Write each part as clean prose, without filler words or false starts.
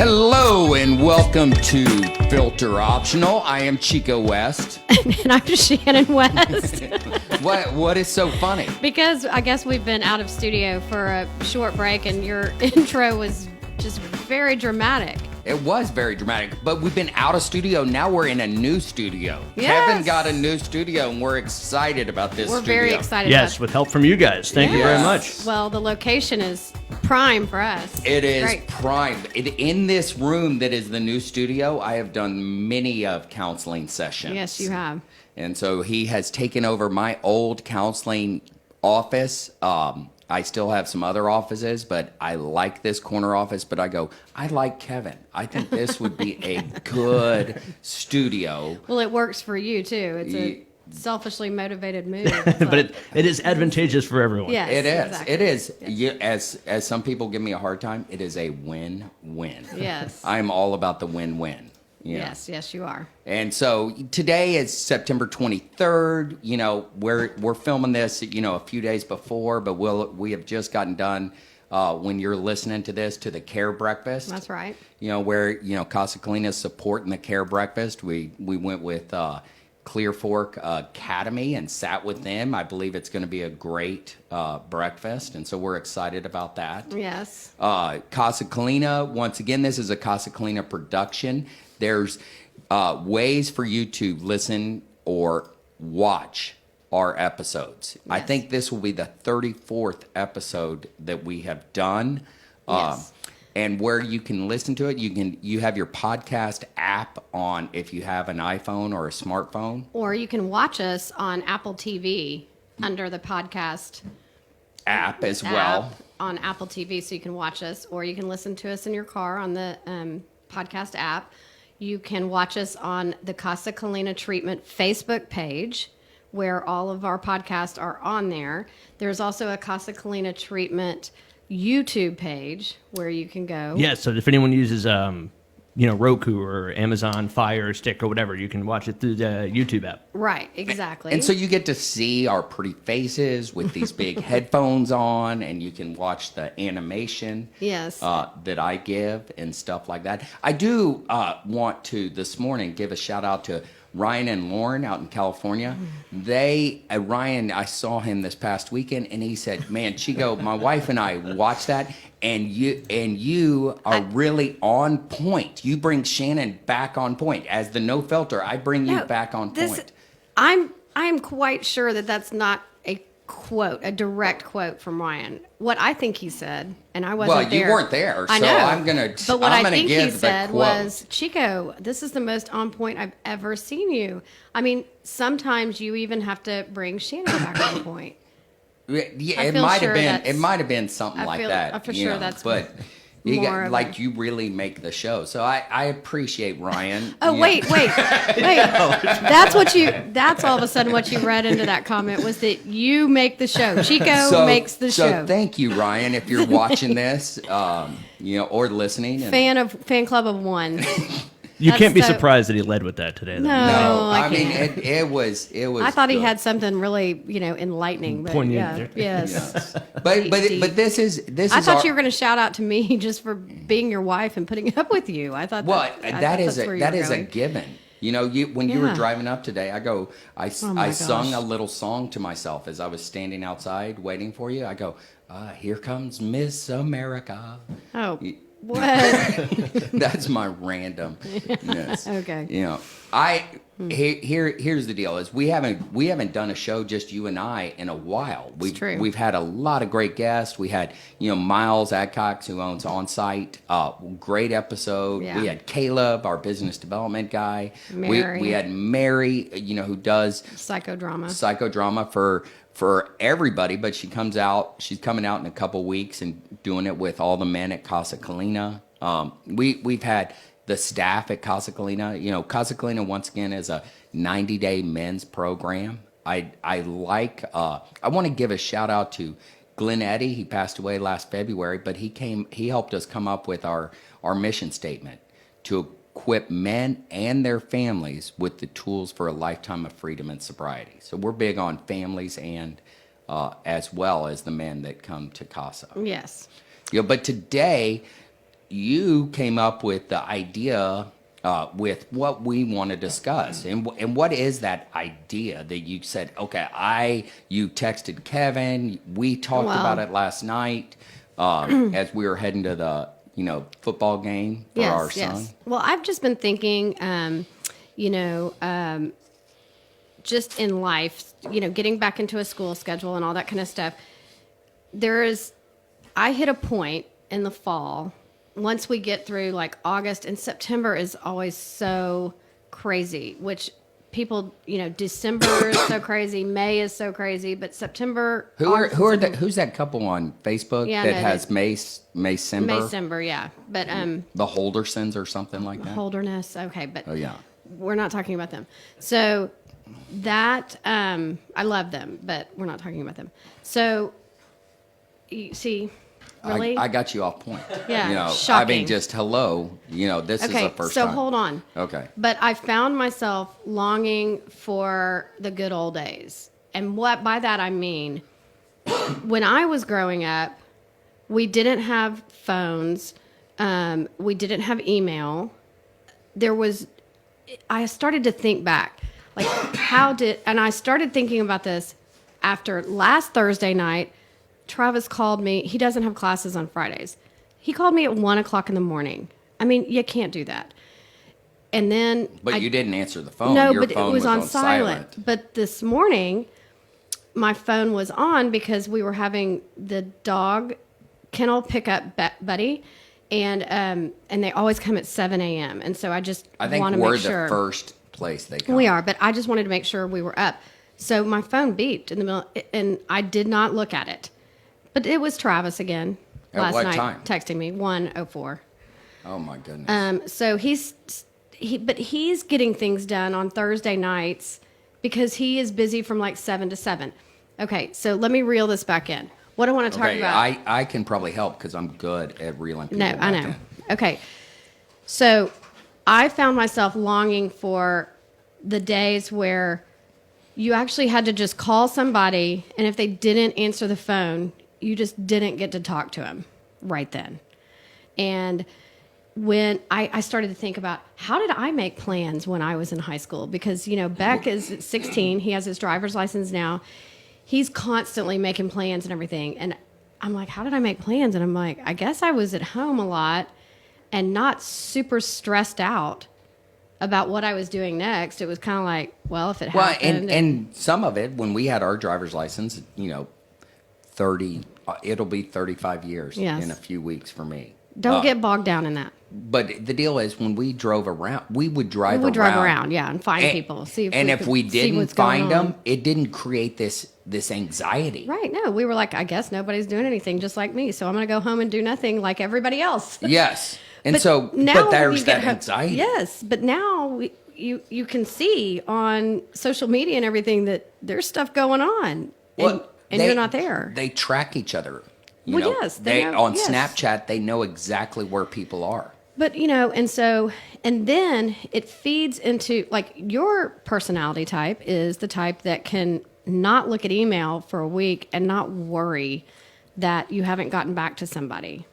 Hello and welcome to Filter Optional. I am Chico West. And I'm Shannon West. What is so funny? Because I guess we've been out of studio for a short break and your intro was just very dramatic. It was very dramatic, but we've been out of studio. Now we're in a new studio. Yes. Kevin got a new studio, and we're excited about this We're studio. very excited Yes, about with help from you guys. Thank you very much. Well, the location is prime for us. It is Great. prime. In this room that is the new studio, I have done many of counseling sessions. Yes, you have. And so he has taken over my old counseling office. I still have some other offices, but I like this corner office. But I like Kevin. I think this would be a good studio. Well, it works for you too. It's a selfishly motivated move. But it is advantageous for everyone. Yes, It is. exactly. It is. Yes. As some people give me a hard time, it is a win-win. Yes. I'm all about the win-win. you know. Yes, you are. And so today is September 23rd. You know, we're filming this, a few days before, but we have just gotten done when you're listening to this to the Care Breakfast. That's right. Where Casa Colina is supporting the Care Breakfast. We went with Clear Fork Academy and sat with them. I believe it's going to be a great breakfast, and so we're excited about that. Yes. Casa Colina, once again, this is a Casa Colina production. There's ways for you to listen or watch our episodes. I Yes. think this will be the 34th episode that we have done. Yes. And where you can listen to it, you have your podcast app on if you have an iPhone or a smartphone. Or you can watch us on Apple TV under the podcast App as well. app on Apple TV, so you can watch us, or you can listen to us in your car on the podcast app. You can watch us on the Casa Colina Treatment Facebook page, where all of our podcasts are on there. There's also a Casa Colina Treatment YouTube page where you can go. Yeah, so if anyone uses Roku or Amazon Fire Stick or whatever, you can watch it through the YouTube app. Right, exactly. And so you get to see our pretty faces with these big headphones on, and you can watch the animation Yes. that I give and stuff like that. I do want to, this morning, give a shout out to Ryan and Lauren out in California. Ryan, I saw him this past weekend, and he said, "Man, Chico, my wife and I watched that, and you are really on point. You bring Shannon back on point as the no filter. I bring you back on point." I'm quite sure that that's not a direct quote from Ryan. What I think he said, and I wasn't there. Well, you weren't there, I so know. I'm gonna. But what I'm I gonna think he give the said quote. was, "Chico, this is the most on point I've ever seen you." I mean, sometimes you even have to bring Shannon back on point. Yeah, I it feel might sure have been. that's- It might have been something I like feel- that. for sure that's but you more of a- you really make the show. So I appreciate Ryan. Oh, Yeah. wait. That's all of a sudden what you read into that comment was that you make the show. Chico makes the show. So thank you, Ryan, if you're watching this, or listening. And, Fan club of one. You That's can't be so- surprised that he led with that today. Though. no, I I mean can't. it was. I thought he good. had something really, enlightening. But Poignant. yeah, yes. But deep. this is I thought our, you were going to shout out to me just for being your wife and putting up with you. I thought. Well, I that thought is that's where you that were is a going. given. When you were Yeah. driving up today, I my sung gosh. a little song to myself as I was standing outside waiting for you. I go, "Here comes Miss America." Oh, what? That's my randomness. Okay. Here's the deal: is we haven't done a show just you and I in a while. true. We've had a lot of great guests. We had Miles Adcox, who owns On Site, great episode. Yeah. We had Caleb, our business development guy. Mary. We had Mary, who does psychodrama for everybody, but she's coming out in a couple weeks and doing it with all the men at Casa Colina. We've had the staff at Casa Colina. Casa Colina, once again, is a 90-day men's program. I want to give a shout out to Glenn Eddy. He passed away last February, but he helped us come up with our mission statement to equip men and their families with the tools for a lifetime of freedom and sobriety. So we're big on families and as well as the men that come to Casa. Yes. But today, you came up with the idea with what we want to discuss. And what is that idea that you said, okay, you texted Kevin, we talked about it last night as we were heading to the, football game for our son? Well, I've just been thinking, just in life, getting back into a school schedule and all that kind of stuff. I hit a point in the fall, once we get through like August, and September is always so crazy, which people, December is so crazy, May is so crazy, but September. Who's that couple on Facebook has Mace Simber? Mace Simber, yeah. But the Holdersons or something like that. Holderness, okay, but yeah, we're not talking about them. So that I love them, but we're not talking about them. So you see. Really? I got you off point. Yeah, shocking. I mean, just hello. This is the first time. So hold on. Okay. But I found myself longing for the good old days. And what by that I mean, when I was growing up, we didn't have phones. We didn't have email. I started to think back, like and I started thinking about this after last Thursday night. Travis called me. He doesn't have classes on Fridays. He called me at 1:00 in the morning. I mean, you can't do that. And then, you didn't answer the phone. No, Your but phone it was on silent. But this morning, my phone was on because we were having the dog kennel pick up Buddy, and they always come at 7 a.m. And so I just want to make sure we're the first place they come. We are, but I just wanted to make sure we were up. So my phone beeped in the middle, and I did not look at it. But it was Travis again last night time? Texting me 1:04. Oh my goodness. So he's getting things done on Thursday nights because he is busy from like 7 to 7. Okay, so let me reel this back in. What I want to talk about. I can probably help because I'm good at reeling people No, I know. in. Okay, so I found myself longing for the days where you actually had to just call somebody, and if they didn't answer the phone, you just didn't get to talk to him right then. And when I started to think about how did I make plans when I was in high school? Because, Beck is 16. He has his driver's license now. He's constantly making plans and everything. And I'm like, how did I make plans? And I'm like, I guess I was at home a lot and not super stressed out about what I was doing next. It was kind of like, well, if it happened. And some of it, when we had our driver's license, 30, it'll be 35 years in a few weeks for me. Don't get bogged down in that. But the deal is, when we drove around, we would drive around, yeah, and find people. If we didn't find them, it didn't create this anxiety. Right, no. We were like, I guess nobody's doing anything just like me, so I'm going to go home and do nothing like everybody else. Yes. And but there's that anxiety. Yes, but now you can see on social media and everything that there's stuff going on. And you're not there. They track each other. Yes. On Snapchat, they know exactly where people are. But, and then it feeds into, like, your personality type is the type that can not look at email for a week and not worry that you haven't gotten back to somebody.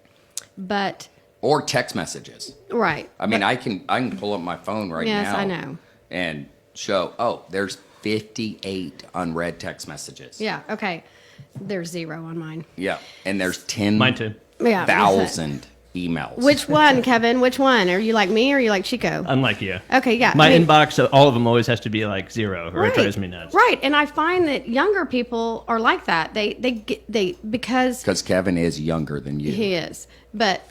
Or text messages. Right. I mean, I can pull up my phone right now. Yes, I know. And show, there's 58 unread text messages. Yeah, okay. There's 0 on mine. Yeah, and there's 10 mine too. Yeah, 1,000 emails. Which one, Kevin? Which one? Are you like me or are you like Chico? Unlike you. Okay, yeah. My inbox, all of them always has to be like 0, or it drives me nuts. Right, and I find that younger people are like that. Because Kevin is younger than you. He is, but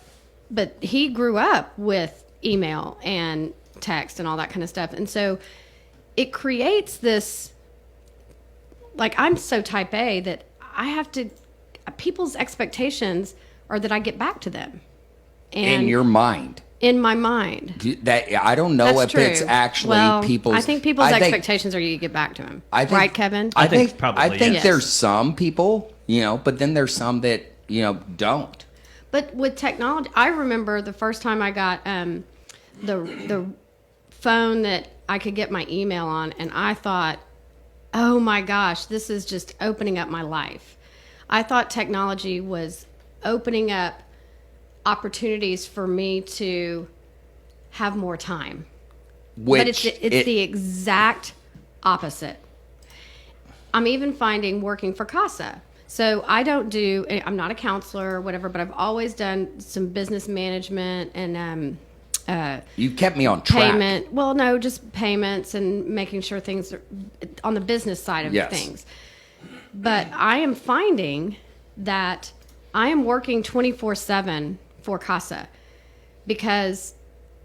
he grew up with email and text and all that kind of stuff, and so it creates this. Like, I'm so type A that I have to. People's expectations are that I get back to them. And in your mind. In my mind. That I don't know That's if true. It's actually people's. I think people's expectations are you get back to them. Right, Kevin? I think probably. I think yes. There's some people, but then there's some that don't. But with technology, I remember the first time I got the phone that I could get my email on, and I thought, oh my gosh, this is just opening up my life. I thought technology was opening up opportunities for me to have more time. Which but it's the exact opposite. I'm even finding working for CASA. So I'm not a counselor or whatever, but I've always done some business management and you kept me on track. Payment. Well, no, just payments and making sure things are on the business side of things. But I am finding that I am working 24/7 for CASA because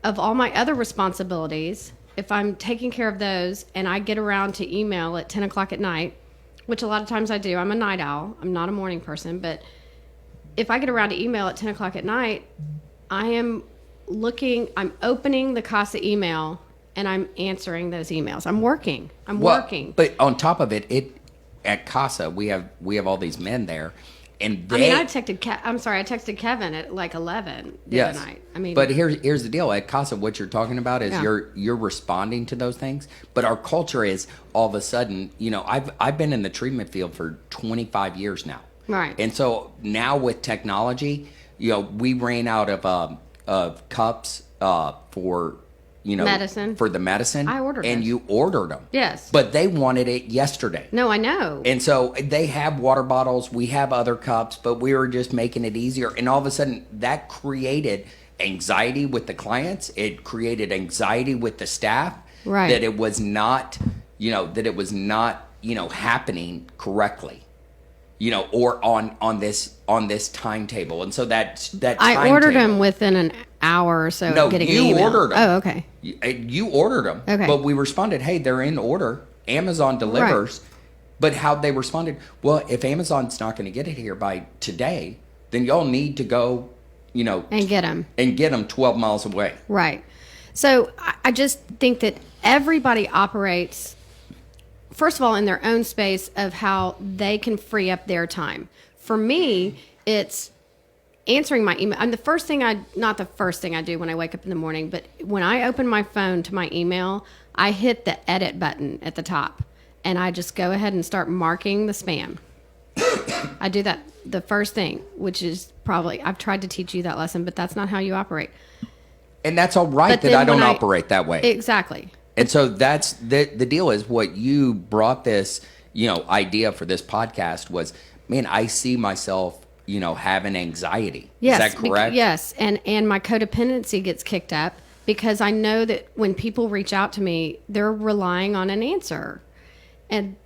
of all my other responsibilities. If I'm taking care of those and I get around to email at 10 o'clock at night, which a lot of times I do, I'm a night owl. I'm not a morning person. But if I get around to email at 10 o'clock at night, I'm opening the CASA email and I'm answering those emails. I'm working. Working. But on top of it, at CASA, we have all these men there. And I texted Kevin at like 11 the other night. But here's the deal. At CASA, what you're talking about is you're responding to those things. But our culture is all of a sudden, I've been in the treatment field for 25 years now. Right. And so now with technology, we ran out of cups for medicine. For the medicine. I ordered and it. you ordered them. Yes. But they wanted it yesterday. No, I know. And so they have water bottles, we have other cups, but we were just making it easier. And all of a sudden that created anxiety with the clients. It created anxiety with the staff. Right. That it was not, happening correctly. Or on this timetable. And so that I ordered them within an hour or so of getting an email. You ordered them. Oh, okay. You ordered them. Okay. But we responded, hey, they're in order. Amazon delivers. Right. But how they responded, well, if Amazon's not going to get it here by today, then y'all need to go, and get them. And get them 12 miles away. Right. So I just think that everybody operates, first of all, in their own space of how they can free up their time. For me, it's answering my email. And not the first thing I do when I wake up in the morning, but when I open my phone to my email, I hit the edit button at the top and I just go ahead and start marking the spam. I do that the first thing, which is I've tried to teach you that lesson, but that's not how you operate. And that's all right that I don't operate that way. Exactly. And so that's the deal is what you brought this, idea for this podcast was, man, I see myself, having anxiety. Yes, is that correct? Yes. And my codependency gets kicked up because I know that when people reach out to me, they're relying on an answer. And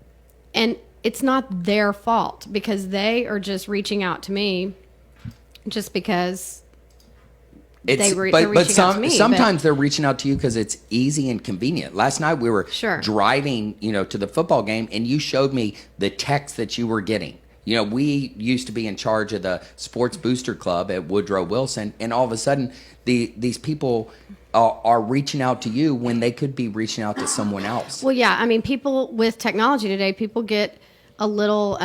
it's not their fault because they are just reaching out to me just because they're reaching out to me. Sometimes they're reaching out to you because it's easy and convenient. Last night we were driving, to the football game, and you showed me the text that you were getting. We used to be in charge of the Sports Booster Club at Woodrow Wilson, and all of a sudden, these people are reaching out to you when they could be reaching out to someone else. Well, yeah. People with technology today, people get a little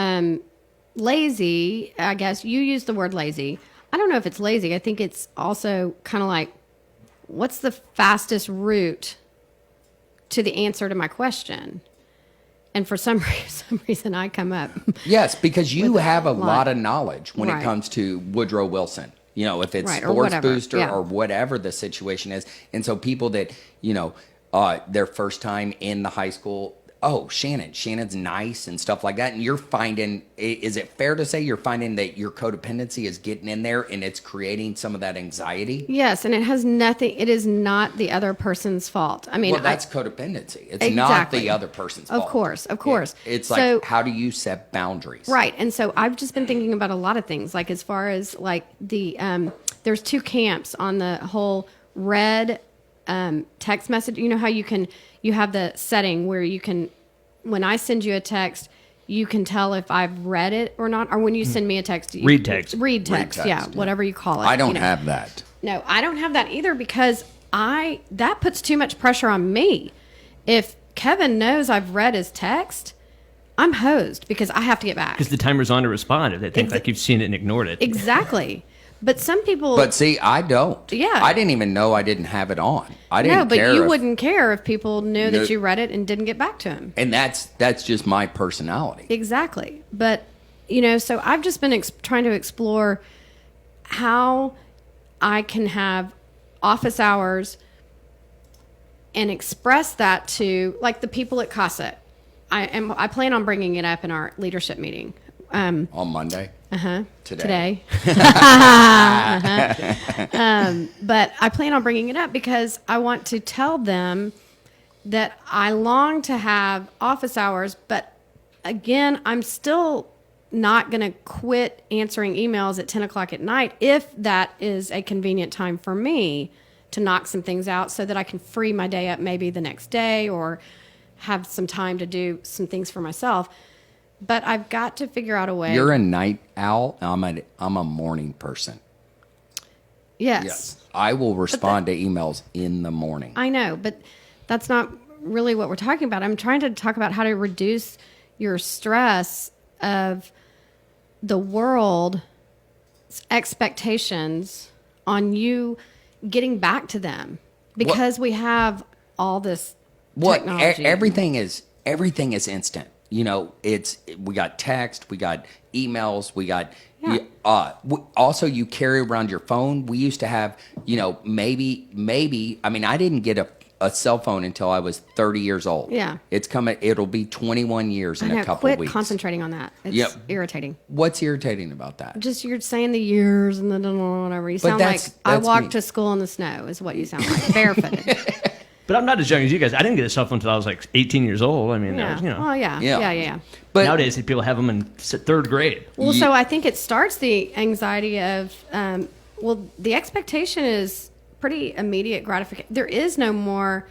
lazy. I guess you use the word lazy. I don't know if it's lazy. I think it's also kind of like, what's the fastest route to the answer to my question? And for some reason, I come up. Yes, because you have a lot of knowledge when it comes to Woodrow Wilson. If it's Sports Booster or whatever the situation is. And so people that, their first time in the high school, Shannon's nice and stuff like that. And you're finding, is it fair to say you're finding that your codependency is getting in there and it's creating some of that anxiety? Yes, and it is not the other person's fault. That's codependency. It's not the other person's fault. Of course. It's like, how do you set boundaries? Right. And so I've just been thinking about a lot of things, like as far as like there's two camps on the whole red text message. You know how you have the setting where you can, when I send you a text, you can tell if I've read it or not. Or when you send me a text, read text, yeah, whatever you call it. I don't have that. No, I don't have that either because that puts too much pressure on me. If Kevin knows I've read his text, I'm hosed because I have to get back. Because the timer's on to respond if they think like you've seen it and ignored it. Exactly. But some people... But see, I don't. Yeah. I didn't even know I didn't have it on. I didn't care. No, but you wouldn't care if people knew that you read it and didn't get back to him. And that's just my personality. Exactly. But, so I've just been trying to explore how I can have office hours and express that to like the people at CASA. I plan on bringing it up in our leadership meeting. On Monday? Today. But I plan on bringing it up because I want to tell them that I long to have office hours, but again, I'm still not going to quit answering emails at 10 o'clock at night if that is a convenient time for me to knock some things out so that I can free my day up maybe the next day or have some time to do some things for myself. But I've got to figure out a way. You're a night owl. I'm a morning person. Yes. I will respond to emails in the morning. I know, but that's not really what we're talking about. I'm trying to talk about how to reduce your stress of the world's expectations on you getting back to them because we have all this technology. Everything is instant. You know, we got text, we got emails, we got. Yeah. Also, you carry around your phone. We used to have, maybe. I mean, I didn't get a cell phone until I was 30 years old. Yeah. It's coming. It'll be 21 years in a couple quit weeks. concentrating on that. It's irritating. What's irritating about that? Just you're saying the years and the whatever. You sound like I walked to school in the snow is what you sound like, barefooted. But I'm not as young as you guys. I didn't get a cell phone until I was like 18 years old. I mean, Yeah. that was, Well, yeah. But nowadays, people have them in third grade. Well, so I think it starts the anxiety of, the expectation is pretty immediate gratification. There is no more,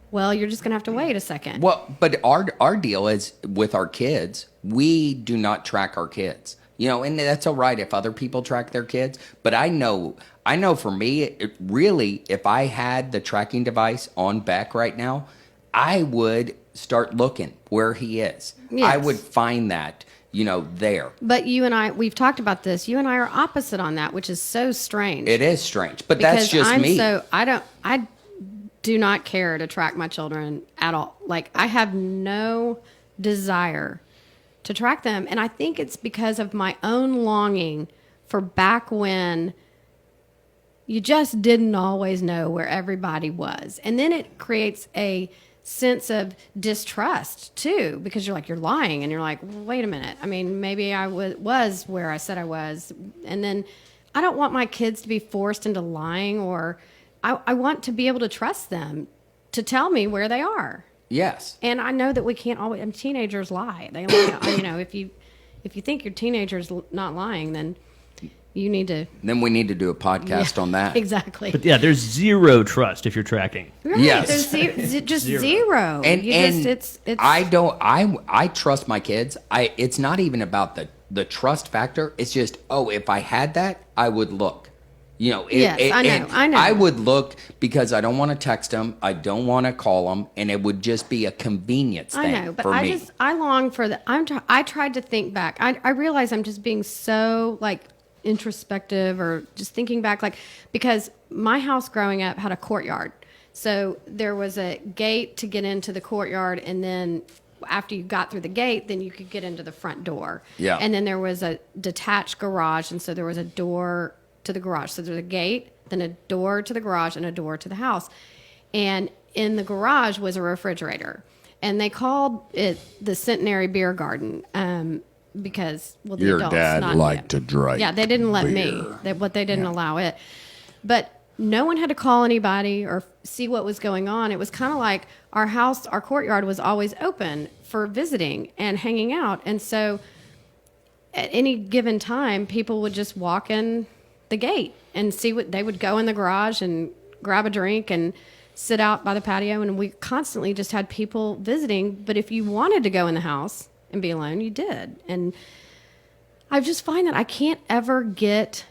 well, you're just going to have to wait a second. Well, but our deal is with our kids, we do not track our kids. And that's all right if other people track their kids. But I know for me, if I had the tracking device on Beck right now, I would start looking where he is. Yes. I would find that, there. But you and I, we've talked about this. You and I are opposite on that, which is so strange. It is strange, but that's just me. I do not care to track my children at all. Like, I have no desire to track them. And I think it's because of my own longing for back when you just didn't always know where everybody was. And then it creates a sense of distrust too, because you're lying and you're like, wait a minute. I mean, maybe I was where I said I was. And then I don't want my kids to be forced into lying, or I want to be able to trust them to tell me where they are. Yes. And I know that we can't always, teenagers lie. They lie. If you think your teenager's not lying, then you need to. Then we need to do a podcast on that. Exactly. But yeah, there's zero trust if you're tracking. Right. Yes. There's just zero. I trust my kids. It's not even about the trust factor. It's just, if I had that, I would look. I know. I would look because I don't want to text them. I don't want to call them, and it would just be a convenience thing. I know, but for me. I long for the. I tried to think back. I realize I'm just being so introspective, or just thinking back, because my house growing up had a courtyard, so there was a gate to get into the courtyard, and then after you got through the gate, then you could get into the front door. Yeah, and then there was a detached garage, and so there was a door to the garage. So there's a gate, then a door to the garage, and a door to the house. And in the garage was a refrigerator. And they called it the Centenary Beer Garden because, the your adults, dad not liked him. to drink. Yeah, they didn't let beer. me. They didn't allow it. But no one had to call anybody or see what was going on. It was kind of like our courtyard was always open for visiting and hanging out. And so at any given time, people would just walk in the gate and see what they would go in the garage and grab a drink and sit out by the patio. And we constantly just had people visiting. But if you wanted to go in the house and be alone, you did. And I just find that I can't ever get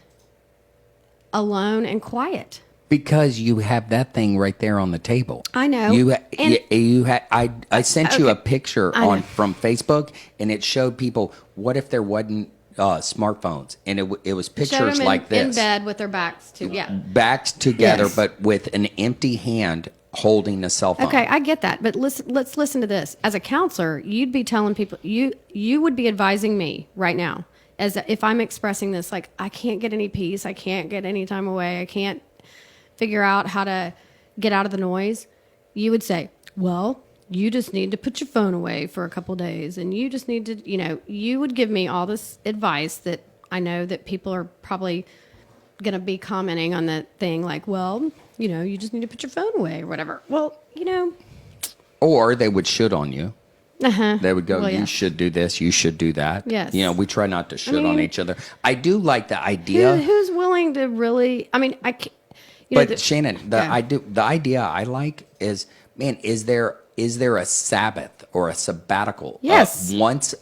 alone and quiet. Because you have that thing right there on the table. I know. I sent you a picture from Facebook, and it showed people, what if there wasn't smartphones, and it was pictures like this, in bed with their backs backs together, Yes. but with an empty hand holding a cell phone. Okay, I get that, but let's listen to this. As a counselor, you'd be telling people, you would be advising me right now, as if I'm expressing this, like, I can't get any peace, I can't get any time away, I can't figure out how to get out of the noise, you would say, well, you just need to put your phone away for a couple days, and you just need to, you would give me all this advice that I know that people are probably going to be commenting on that thing, like, well, you just need to put your phone away or whatever. Well, Or they would should on you. Uh-huh. They would go, Well, yeah. you should do this, you should do that. Yes. We try not to should on mean, each other. I do like the idea. Who's willing to really, I mean, I can't, But Shannon, the idea I like is, man, is there a Sabbath or a sabbatical? Yes. Once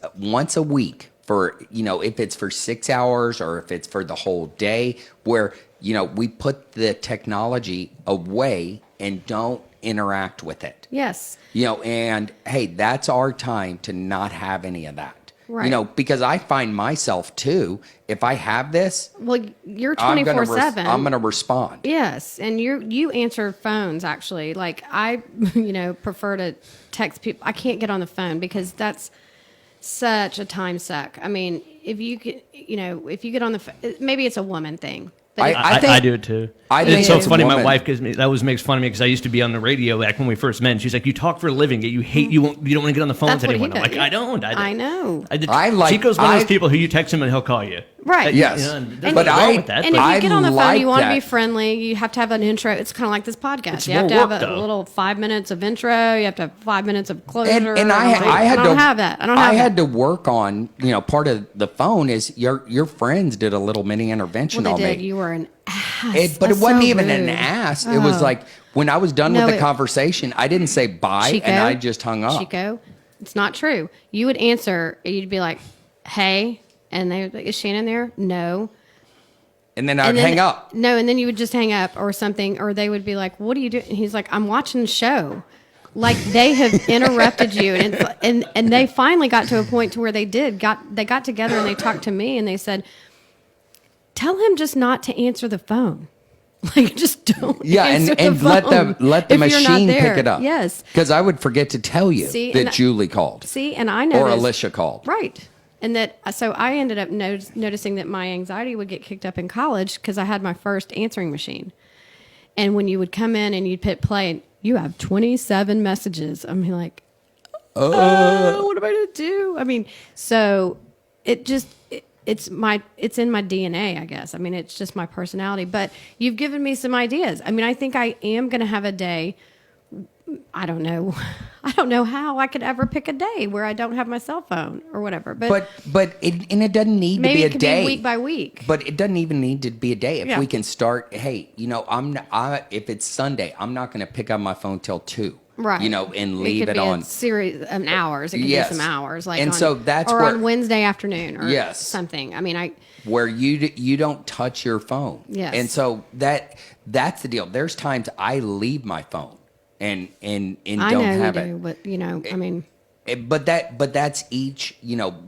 a week for, if it's for 6 hours or if it's for the whole day, where, we put the technology away and don't interact with it. Yes. And hey, that's our time to not have any of that. Right. Because I find myself too, if I have this, well, you're 24/7. I'm going to respond. Yes, and you answer phones actually. Like I, prefer to text people. I can't get on the phone because that's such a time suck. I mean, if you get on the phone, maybe it's a woman thing. I do it too. It's so funny. My wife makes fun of me because I used to be on the radio back when we first met. And she's like, "You talk for a living, yet you don't want to get on the phone with anyone." I'm like, "I don't." I know. Chico's one of those people who you text him and he'll call you. Right. Yes. And if you get on the phone, you want to be friendly. You have to have an intro. It's kind of like this podcast. You have to have a little 5 minutes of intro. You have to have 5 minutes of closure. And I don't have that. I had to work on, part of the phone is your friends did a little mini intervention on me. You were an ass. But it wasn't even an ass. It was like when I was done with the conversation, I didn't say bye, Chico, and I just hung up. Chico, it's not true. You would answer. You'd be like, "Hey," and they would be like, "Is Shannon there?" No. And then I'd hang up. No, and then you would just hang up or something, or they would be like, "What are you doing?" And he's like, "I'm watching the show." Like they have interrupted you, and they finally got to a point to where they got together and they talked to me and they said, "Tell him just not to answer the phone." Like, just don't. Yeah, and let the machine pick it up. Yes, because I would forget to tell you that Julie called. And I noticed, or Alicia called. Right, and so I ended up noticing that my anxiety would get kicked up in college because I had my first answering machine, and when you would come in and you'd hit play, and you have 27 messages. I'm like, what am I going to do? I mean, so it just. It's in my DNA, I guess. I mean, it's just my personality. But you've given me some ideas. I mean, I think I am going to have a day. I don't know. I don't know how I could ever pick a day where I don't have my cell phone or whatever. But it doesn't need to be a day. Maybe it could be week by week. But it doesn't even need to be a day. If we can start, hey, if it's Sunday, I'm not going to pick up my phone till 2. Right. And leave it on. An hours. It could be some hours. So that's or where, on Wednesday afternoon or something. I mean, where you don't touch your phone. Yes. And so that's the deal. There's times I leave my phone and don't have it. But I mean. But that's each,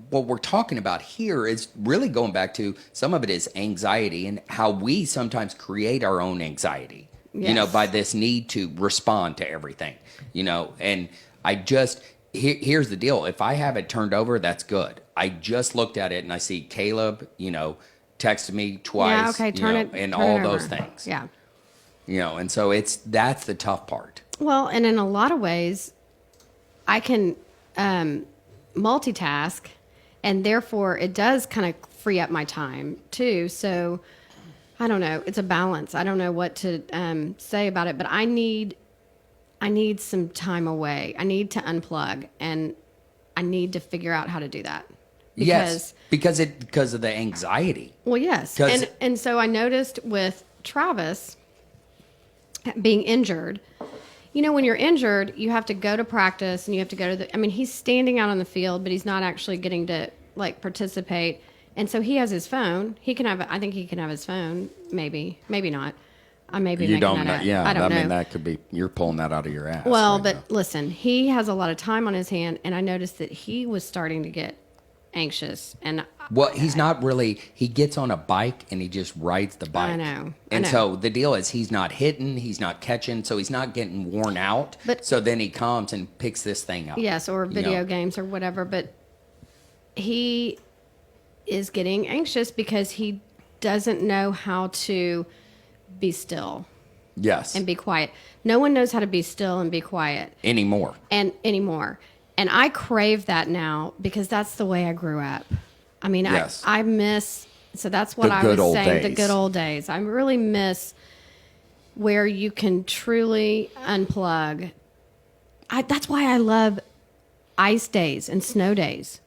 what we're talking about here is really going back to some of it is anxiety and how we sometimes create our own anxiety. Yes. By this need to respond to everything, and I just, here's the deal. If I have it turned over, that's good. I just looked at it and I see Caleb, texted me twice, and all those things. Yeah. And so that's the tough part. Well, and in a lot of ways, I can multitask, and therefore it does kind of free up my time too. So I don't know. It's a balance. I don't know what to say about it, but I need some time away. I need to unplug, and I need to figure out how to do that. Because of the anxiety. Well, yes, and so I noticed with Travis being injured. When you're injured, you have to go to practice, and you have to go to he's standing out on the field, but he's not actually getting to participate. And so he has his phone. I think he can have his phone. Maybe not. I may be making that up. Yeah, I don't know. mean, that could be, you're pulling that out of your ass. Well, but listen, he has a lot of time on his hand, and I noticed that he was starting to get anxious. And he's not really, he gets on a bike and he just rides the bike. I know. So the deal is he's not hitting, he's not catching, so he's not getting worn out. So then he comes and picks this thing up. Yes, or video games or whatever. But he is getting anxious because he doesn't know how to be still. Yes. And be quiet. No one knows how to be still and be quiet. Anymore. And I crave that now because that's the way I grew up. I mean, yes. I miss, so that's what I was saying, the good old days. I really miss where you can truly unplug. That's why I love ice days and snow days.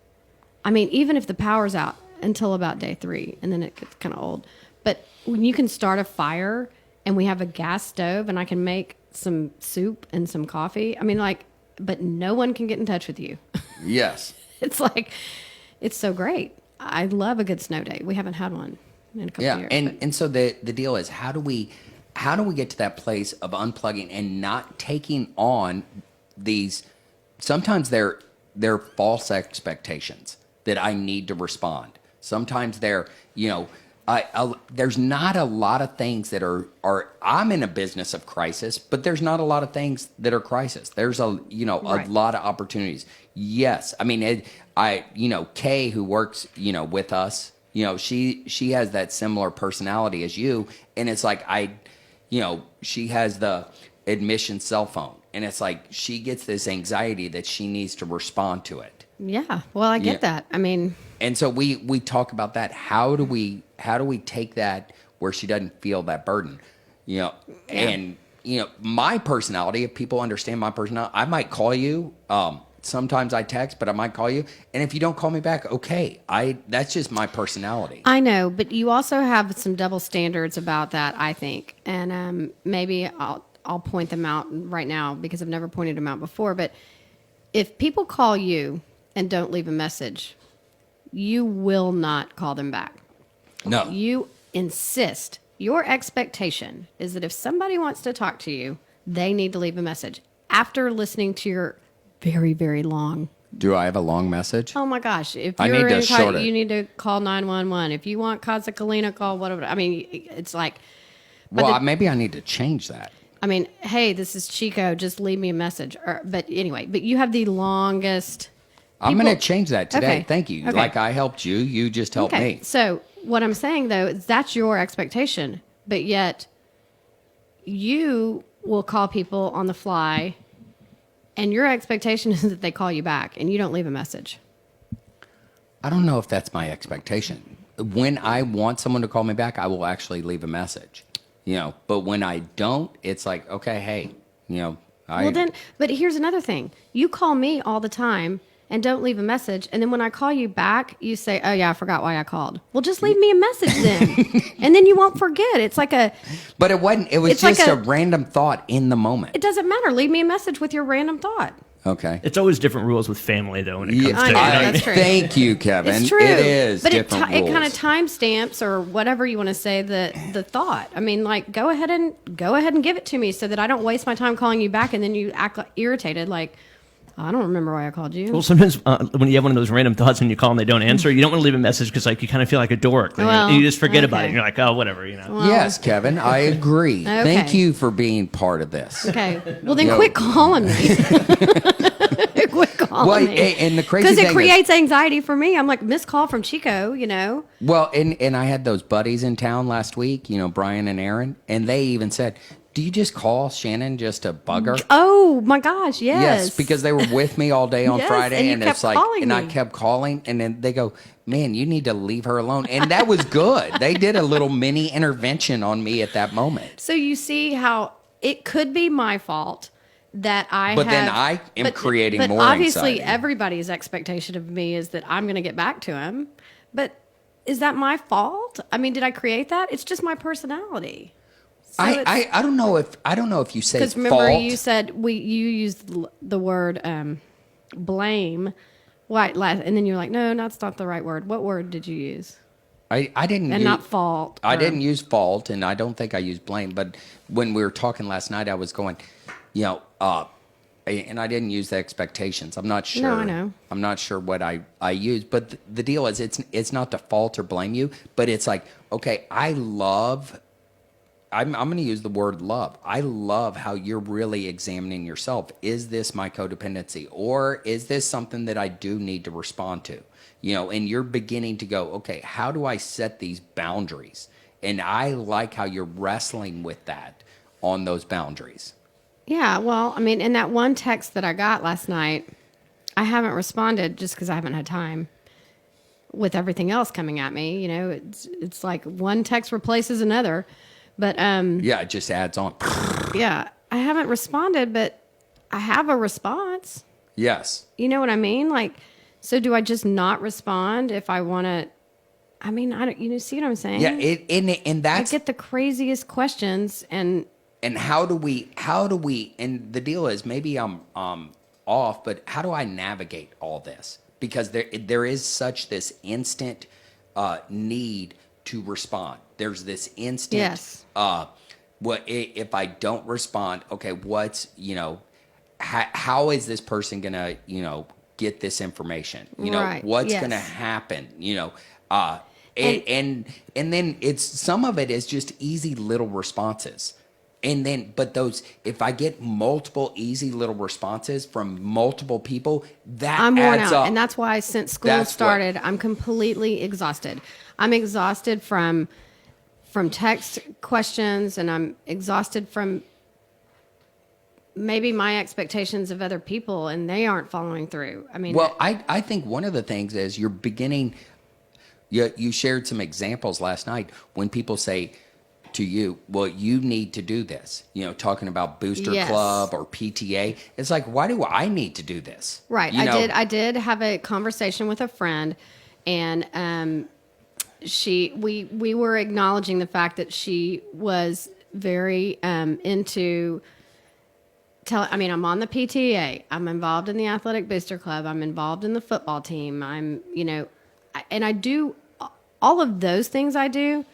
I mean, even if the power's out until about day 3, and then it gets kind of old. But when you can start a fire and we have a gas stove and I can make some soup and some coffee, I mean, like, but no one can get in touch with you. Yes. It's like, it's so great. I love a good snow day. We haven't had one in a couple of years. And so the deal is, how do we get to that place of unplugging and not taking on these, sometimes they're false expectations that I need to respond. Sometimes they're, there's not a lot of things that are I'm in a business of crisis, but there's not a lot of things that are crisis. There's a lot of opportunities. Yes. I mean, Kay, who works, with us, she has that similar personality as you. And it's like, she has the admission cell phone, and it's like, she gets this anxiety that she needs to respond to it. Yeah. Well, I get that. I mean, and so we talk about that. How do we take that where she doesn't feel that burden? And my personality, if people understand my personality, I might call you. Sometimes I text, but I might call you. And if you don't call me back, okay. That's just my personality. I know, but you also have some double standards about that, I think. And maybe I'll point them out right now because I've never pointed them out before. But if people call you and don't leave a message, you will not call them back. No. You insist. Your expectation is that if somebody wants to talk to you, they need to leave a message after listening to your very, very long. Do I have a long message? Oh my gosh. If you're in car, you need to call 911. If you want Casa Colina, call whatever. I mean, it's like. Well, maybe I need to change that. I mean, hey, this is Chico. Just leave me a message. But anyway, but you have the longest. I'm going to change that today. Okay. Thank you. Okay. Like I helped you, you just helped me. So what I'm saying, though, is that's your expectation. But yet you will call people on the fly, and your expectation is that they call you back, and you don't leave a message. I don't know if that's my expectation. When I want someone to call me back, I will actually leave a message. But when I don't, it's like, okay, hey, but here's another thing. You call me all the time and don't leave a message. And then when I call you back, you say, oh, yeah, I forgot why I called. Well, just leave me a message then. And then you won't forget. It's like a... But it wasn't. It was just like a random thought in the moment. It doesn't matter. Leave me a message with your random thought. Okay. It's always different rules with family, though, when it comes to... That's true. Thank you, Kevin. It's true. It is but different rules. It kind of timestamps or whatever you want to say the thought. I mean, like, go ahead and give it to me so that I don't waste my time calling you back and then you act irritated like... I don't remember why I called you. Well, sometimes when you have one of those random thoughts and you call them, they don't answer. You don't want to leave a message because, like, you kind of feel like a dork. And you just forget about it. And you're like, oh, whatever, Well, yes, Kevin, I agree. Okay. Thank you for being part of this. Okay. Well, then quit calling me. Quit calling me. And the crazy thing because it creates anxiety for me. I'm like, missed call from Chico, Well, and I had those buddies in town last week, Brian and Aaron, and they even said, do you just call Shannon just to bug her? Oh my gosh, yes. Yes, because they were with me all day on Friday, and it's like, and I kept calling, and then they go, man, you need to leave her alone. And that was good. They did a little mini intervention on me at that moment. So you see how it could be my fault that then I am creating more obviously anxiety. Everybody's expectation of me is that I'm going to get back to him. But is that my fault? I mean, did I create that? It's just my personality. So I don't know if you say fault. Because remember you said you used the word blame, and then you're like, no, that's not the right word. What word did you use? I didn't. And not fault. I didn't use fault, and I don't think I used blame. But when we were talking last night, I was going, and I didn't use the expectations. I'm not sure. No, I know. I'm not sure what I used. But the deal is, it's not to fault or blame you, but it's like, okay, I'm going to use the word love. I love how you're really examining yourself. Is this my codependency? Or is this something that I do need to respond to? and you're beginning to go, okay, how do I set these boundaries? And I like how you're wrestling with that on those boundaries. Yeah, well, I mean, in that one text that I got last night, I haven't responded just because I haven't had time with everything else coming at me. It's like one text replaces another. But yeah, it just adds on. Yeah, I haven't responded, but I have a response. Yes. You know what I mean? Like, so do I just not respond if I want to? I mean, I don't. See what I'm saying? Yeah, and that's, I get the craziest questions, and how do we? And the deal is, maybe I'm off, but how do I navigate all this? Because there is such this instant need to respond. There's this instant. Yes. What if I don't respond? Okay, what's how is this person gonna get this information? Right. What's Yes. gonna happen? And then it's some of it is just easy little responses. And then, but those, if I get multiple easy little responses from multiple people, that I'm worn adds out. up. And that's why since school started, I'm completely exhausted. I'm exhausted from text questions, and I'm exhausted from maybe my expectations of other people, and they aren't following through. I mean, well, I think one of the things is you're beginning, you shared some examples last night when people say to you, well, you need to do this, talking about Booster Yes. Club or PTA. It's like, why do I need to do this? right. I did have a conversation with a friend, and we were acknowledging the fact that she was very into I'm on the PTA. I'm involved in the Athletic Booster Club. I'm involved in the football team. and I do all of those things I do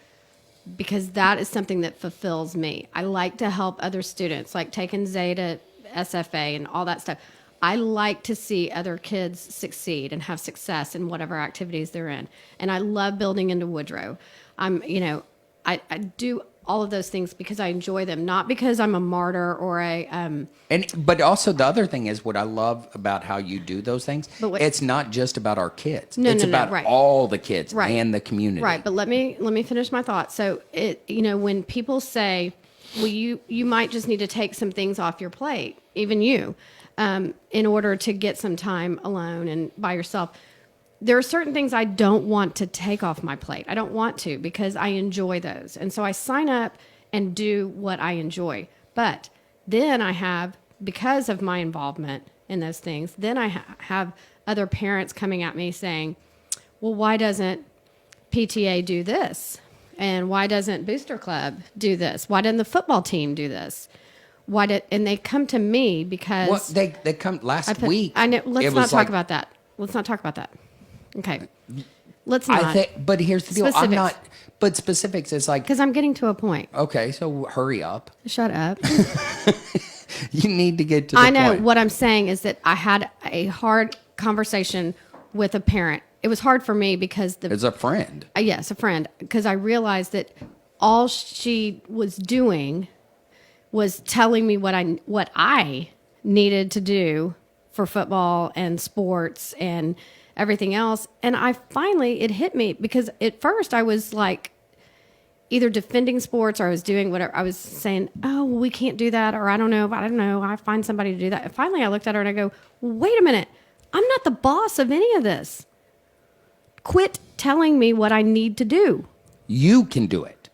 because that is something that fulfills me. I like to help other students, like taking Zay to SFA and all that stuff. I like to see other kids succeed and have success in whatever activities they're in. And I love building into Woodrow. I do all of those things because I enjoy them, not because I'm a martyr or but also the other thing is what I love about how you do those things. It's not just about our kids. It's about right. all the kids Right. and the community. Right. But let me finish my thought. So when people say, well, you might just need to take some things off your plate, even you, in order to get some time alone and by yourself. There are certain things I don't want to take off my plate. I don't want to because I enjoy those. And so I sign up and do what I enjoy. But then I have, because of my involvement in those things, then I have other parents coming at me saying, well, why doesn't PTA do this? And why doesn't Booster Club do this? Why didn't the football team do this? And they come to me because... Well, they come last week. I know, let's not talk about that. Let's not talk about that. Okay. Let's not. But here's the deal. Specifics. I'm not. But specifics is like. Because I'm getting to a point. Okay, so hurry up. Shut up. You need to get to the point. I know. What I'm saying is that I had a hard conversation with a parent. It was hard for me because as a friend. Yes, a friend. Because I realized that all she was doing was telling me what I needed to do for football and sports and everything else. And it hit me because at first I was like either defending sports or I was doing whatever. I was saying, oh, well, we can't do that. Or I don't know. I find somebody to do that. And finally I looked at her and I go, wait a minute. I'm not the boss of any of this. Quit telling me what I need to do. You can do it.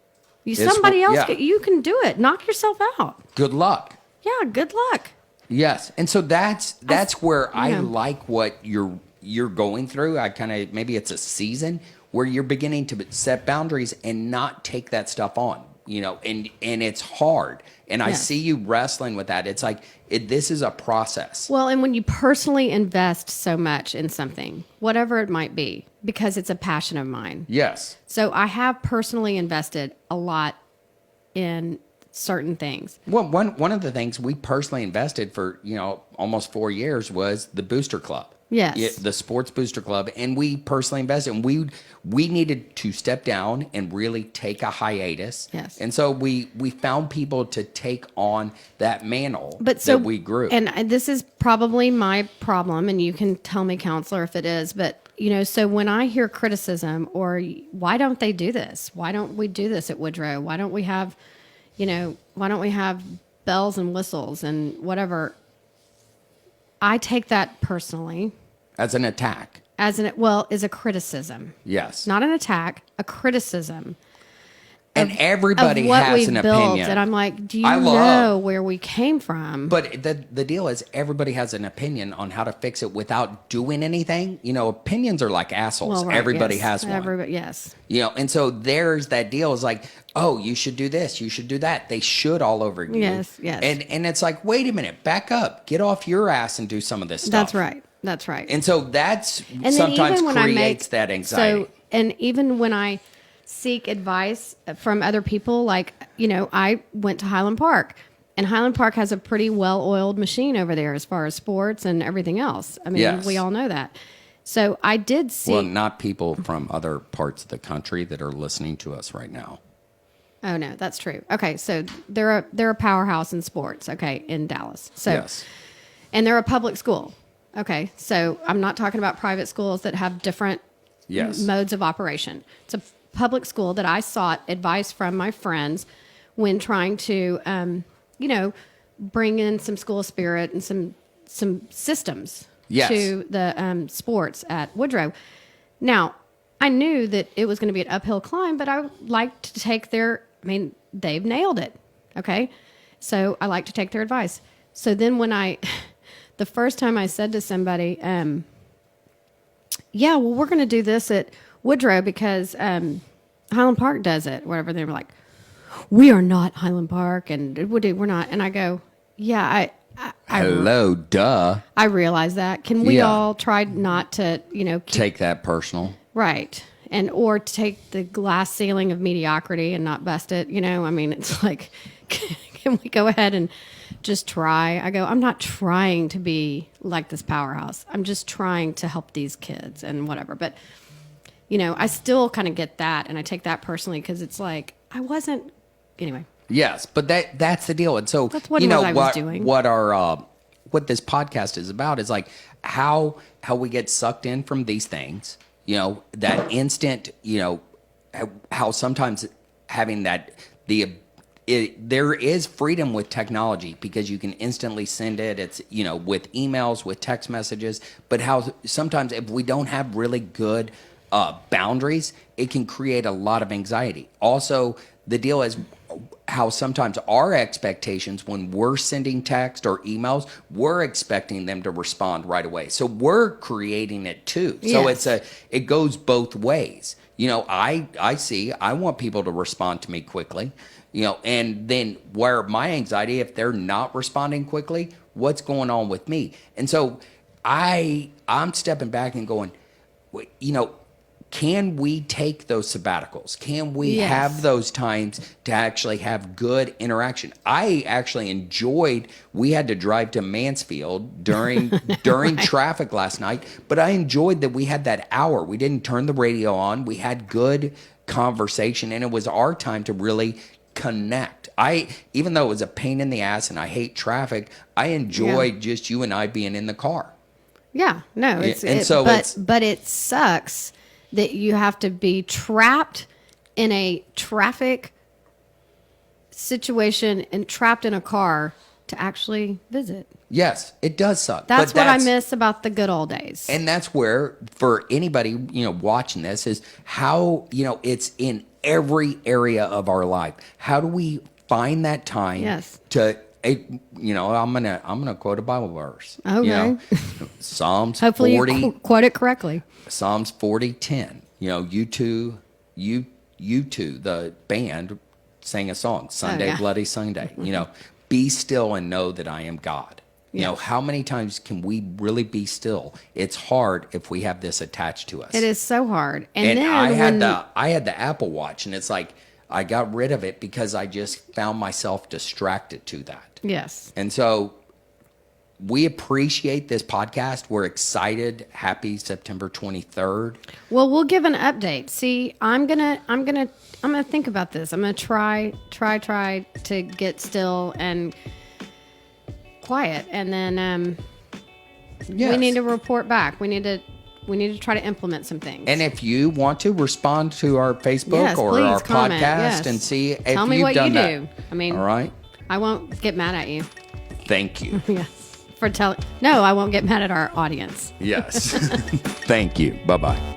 Somebody else, you can do it. Knock yourself out. Good luck. Yeah, good luck. Yes. And so that's where I like what you're going through. I kind of, maybe it's a season where you're beginning to set boundaries and not take that stuff on, and it's hard. And I see you wrestling with that. It's like, this is a process. Well, and when you personally invest so much in something, whatever it might be, because it's a passion of mine. Yes. So I have personally invested a lot in certain things. Well, one of the things we personally invested for, almost 4 years was the Booster Club. Yes. The Sports Booster Club. And we personally invested. And we needed to step down and really take a hiatus. Yes. And so we found people to take on that mantle that we grew. And this is probably my problem, and you can tell me, counselor, if it is, but, so when I hear criticism or why don't they do this? Why don't we do this at Woodrow? Why don't we have bells and whistles and whatever? I take that personally. As an attack. Is a criticism. Yes. Not an attack, a criticism. And everybody has an opinion. And I'm like, do you know where we came from? But the deal is everybody has an opinion on how to fix it without doing anything. Opinions are like assholes. Well, right, everybody yes. has one. Everybody, yes. And so there's that deal is like, oh, you should do this. You should do that. They should all over you. Yes. And it's like, wait a minute, back up. Get off your ass and do some of this stuff. That's right. And so that's sometimes creates that anxiety. And even when I seek advice from other people, like, I went to Highland Park, and Highland Park has a pretty well-oiled machine over there as far as sports and everything else. I mean, yes. We all know that. So I did see. Well, not people from other parts of the country that are listening to us right now. Oh no, that's true. Okay, so they're a powerhouse in sports. Okay, in Dallas. So, yes. And they're a public school. Okay, so I'm not talking about private schools that have different modes of operation. It's a public school that I sought advice from my friends when trying to, bring in some school spirit and some systems to the sports at Woodrow. Now, I knew that it was going to be an uphill climb, but I liked to take they've nailed it. Okay, so I like to take their advice. So then the first time I said to somebody, we're going to do this at Woodrow because Highland Park does it, whatever. They were like, we are not Highland Park, and we're not. And I go, hello, duh. I realize that. Can we all try not to, take that personal? Right. Or take the glass ceiling of mediocrity and not bust it. It's like, can we go ahead and just try? I go, I'm not trying to be like this powerhouse. I'm just trying to help these kids and whatever. But, I still kind of get that, and I take that personally because it's like, I wasn't, anyway. Yes, but that's the deal. And so, that's what I was doing. What this podcast is about is like how we get sucked in from these things, that instant, how sometimes having that, there is freedom with technology because you can instantly send it. It's, with emails, with text messages, but how sometimes if we don't have really good boundaries, it can create a lot of anxiety. Also, the deal is how sometimes our expectations when we're sending text or emails, we're expecting them to respond right away. So we're creating it too. Yes. So it goes both ways. I want people to respond to me quickly, and then where my anxiety, if they're not responding quickly, what's going on with me? And so I'm stepping back and going, can we take those sabbaticals? Can we have those times to actually have good interaction? I actually enjoyed, we had to drive to Mansfield during traffic last night, but I enjoyed that we had that hour. We didn't turn the radio on. We had good conversation, and it was our time to really connect. Even though it was a pain in the ass and I hate traffic, I enjoyed just you and I being in the car. Yeah, no, but it sucks that you have to be trapped in a traffic situation and trapped in a car to actually visit. Yes, it does suck. That's what I miss about the good old days. And that's where, for anybody, watching this, is how, it's in every area of our life. How do we find that time to... I'm gonna quote a Bible verse. Okay. Psalms. Hopefully 40, you quote it correctly. Psalms 40:10. U2, the band sang a song. Sunday, Bloody Sunday. Be still and know that I am God. How many times can we really be still? It's hard if we have this attached to us. It is so hard. And then I had the Apple Watch, and it's like I got rid of it because I just found myself distracted to that. Yes. And so we appreciate this podcast. We're excited. Happy September 23rd. Well, we'll give an update. See, I'm gonna think about this. I'm gonna try to get still and quiet, and then we need to report back. We need to try to implement some things. And if you want to respond to our Facebook or please our comment, podcast and see if Tell me you've what done you that. do. I mean, all right. I won't get mad at you. Thank you. Yes. For telling. No, I won't get mad at our audience. Yes. Thank you. Bye-bye.